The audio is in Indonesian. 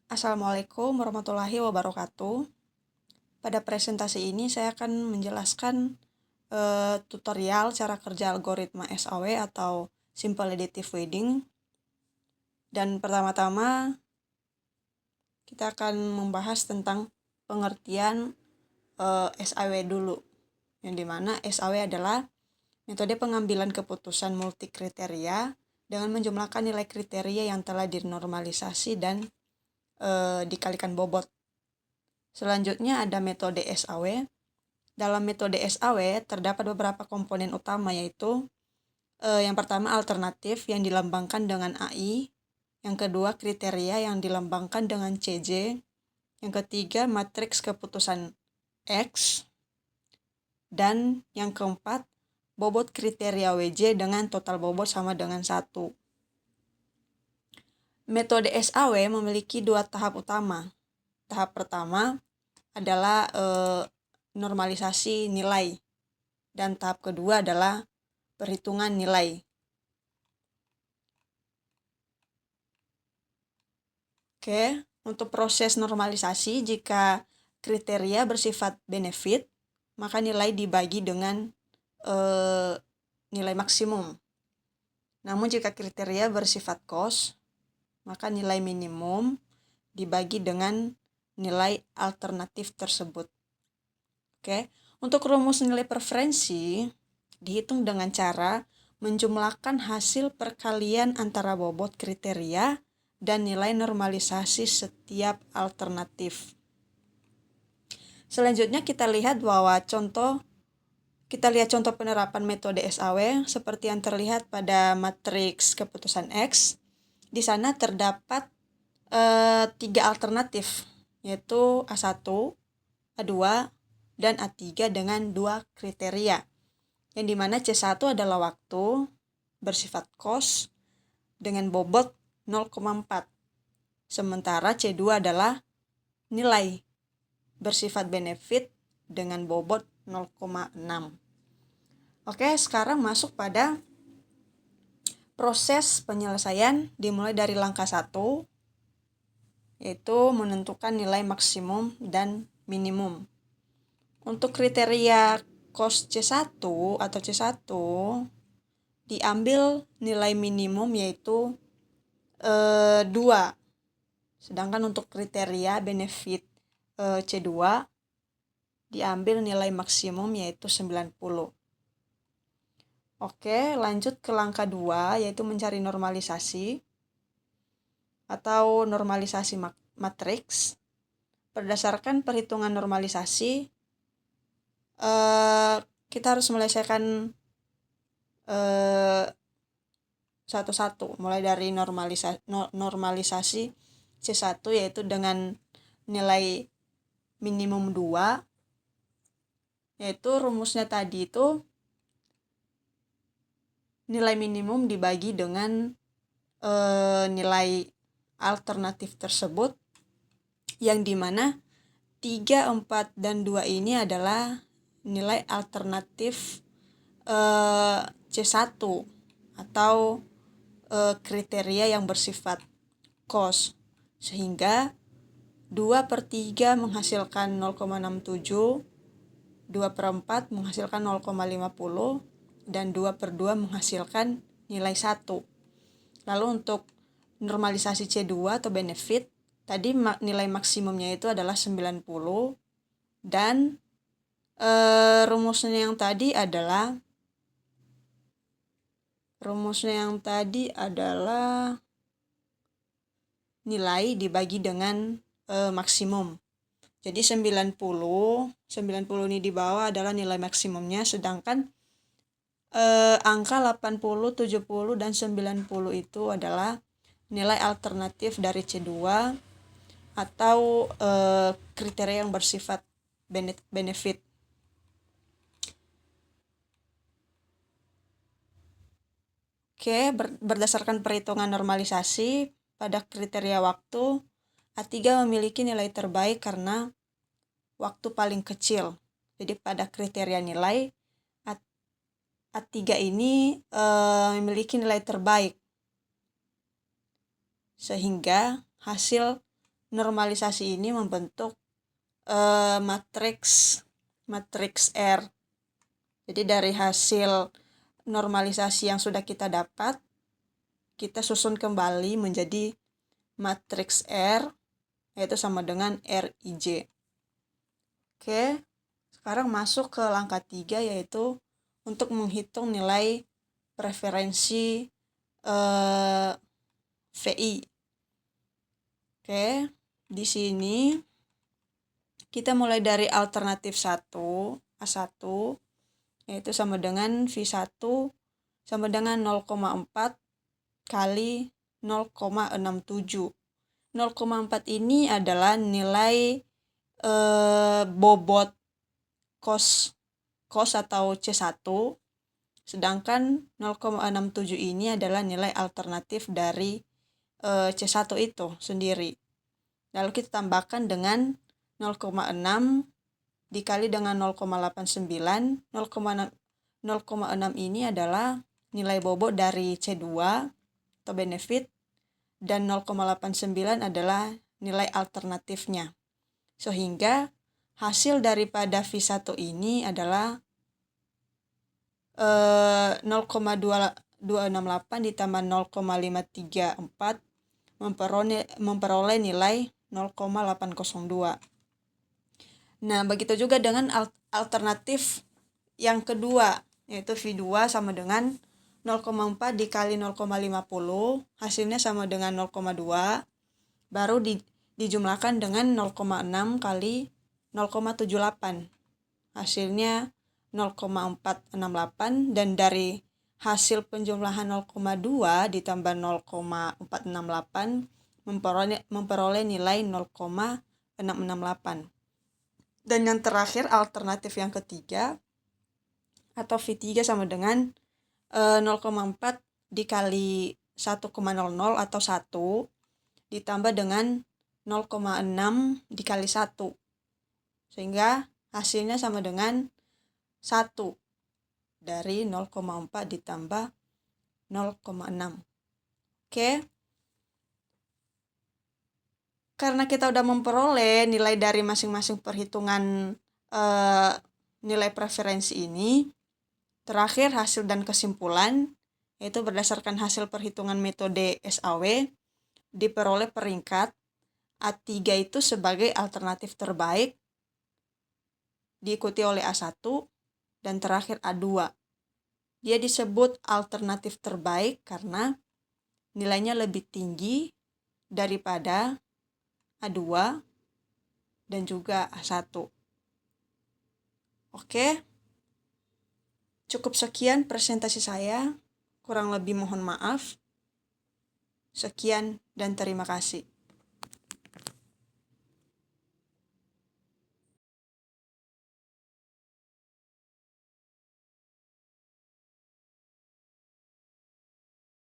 Assalamualaikum warahmatullahi wabarakatuh. Pada presentasi ini saya akan menjelaskan tutorial cara kerja algoritma SAW atau Simple Additive Weighting. Dan pertama-tama kita akan membahas tentang pengertian SAW dulu. Yang dimana SAW adalah metode pengambilan keputusan multikriteria dengan menjumlahkan nilai kriteria yang telah dinormalisasi dan dikalikan bobot. Selanjutnya ada metode SAW. Dalam metode SAW terdapat beberapa komponen utama, yaitu yang pertama alternatif yang dilambangkan dengan AI, yang kedua kriteria yang dilambangkan dengan CJ, yang ketiga matriks keputusan X, dan yang keempat bobot kriteria WJ dengan total bobot sama dengan 1. Metode SAW memiliki dua tahap utama. Tahap pertama adalah normalisasi nilai, dan tahap kedua adalah perhitungan nilai. Oke, untuk proses normalisasi, jika kriteria bersifat benefit, maka nilai dibagi dengan nilai maksimum. Namun jika kriteria bersifat cost, maka nilai minimum dibagi dengan nilai alternatif tersebut. Oke, untuk rumus nilai preferensi dihitung dengan cara menjumlahkan hasil perkalian antara bobot kriteria dan nilai normalisasi setiap alternatif. Selanjutnya kita lihat contoh penerapan metode SAW seperti yang terlihat pada matriks keputusan X. Di sana terdapat 3 alternatif, yaitu A1, A2, dan A3 dengan 2 kriteria, yang dimana C1 adalah waktu bersifat cost dengan bobot 0,4, sementara C2 adalah nilai bersifat benefit dengan bobot 0,6. Oke, sekarang masuk pada proses penyelesaian dimulai dari langkah 1, yaitu menentukan nilai maksimum dan minimum. Untuk kriteria cost C1 atau C1 diambil nilai minimum yaitu 2. Sedangkan untuk kriteria benefit C2 diambil nilai maksimum yaitu 90. Oke, lanjut ke langkah 2, yaitu mencari normalisasi atau normalisasi matriks. Berdasarkan perhitungan normalisasi, kita harus menyelesaikan satu-satu, mulai dari normalisasi C1 yaitu dengan nilai minimum 2, yaitu rumusnya tadi itu nilai minimum dibagi dengan nilai alternatif tersebut, yang dimana 3, 4, dan 2 ini adalah nilai alternatif C1 atau kriteria yang bersifat cost, sehingga 2/3 menghasilkan 0,67, 2/4 menghasilkan 0,50, dan 2/2 menghasilkan nilai 1. Lalu untuk normalisasi C2 atau benefit, tadi nilai maksimumnya itu adalah 90, dan rumusnya yang tadi adalah nilai dibagi dengan maksimum. Jadi 90 ini di bawah adalah nilai maksimumnya, sedangkan angka 80, 70, dan 90 itu adalah nilai alternatif dari C2 atau kriteria yang bersifat benefit. Oke, berdasarkan perhitungan normalisasi pada kriteria waktu, A3 memiliki nilai terbaik karena waktu paling kecil. Jadi pada kriteria nilai, A3 ini memiliki nilai terbaik, sehingga hasil normalisasi ini membentuk matriks R. Jadi dari hasil normalisasi yang sudah kita dapat, kita susun kembali menjadi matriks R, yaitu sama dengan Rij. Oke, sekarang masuk ke langkah 3, yaitu untuk menghitung nilai preferensi VI. Oke, di sini kita mulai dari alternatif 1, A1, yaitu sama dengan V1 sama dengan 0,4 kali 0,67. 0,4 ini adalah nilai bobot cos atau C1, sedangkan 0,67 ini adalah nilai alternatif dari C1 itu sendiri. Lalu kita tambahkan dengan 0,6 dikali dengan 0,89. 0,6 ini adalah nilai bobot dari C2 atau benefit, dan 0,89 adalah nilai alternatifnya. Sehingga hasil daripada V1 ini adalah 0,268 ditambah 0,534 memperoleh nilai 0,802. Nah, begitu juga dengan alternatif yang kedua, yaitu V2 sama dengan 0,4 dikali 0,50, hasilnya sama dengan 0,2, baru dijumlahkan dengan 0,6 kali 0,78, hasilnya 0,468, dan dari hasil penjumlahan 0,2 ditambah 0,468 memperoleh nilai 0,668. Dan yang terakhir, alternatif yang ketiga atau V3 sama dengan 0,4 dikali 1,00 atau 1 ditambah dengan 0,6 dikali 1, sehingga hasilnya sama dengan 1 dari 0,4 ditambah 0,6. Oke. Karena kita udah memperoleh nilai dari masing-masing perhitungan nilai preferensi ini, terakhir hasil dan kesimpulan, yaitu berdasarkan hasil perhitungan metode SAW, diperoleh peringkat A3 itu sebagai alternatif terbaik, diikuti oleh A1, dan terakhir A2. Dia disebut alternatif terbaik karena nilainya lebih tinggi daripada A2 dan juga A1. Oke, cukup sekian presentasi saya. Kurang lebih mohon maaf. Sekian dan terima kasih.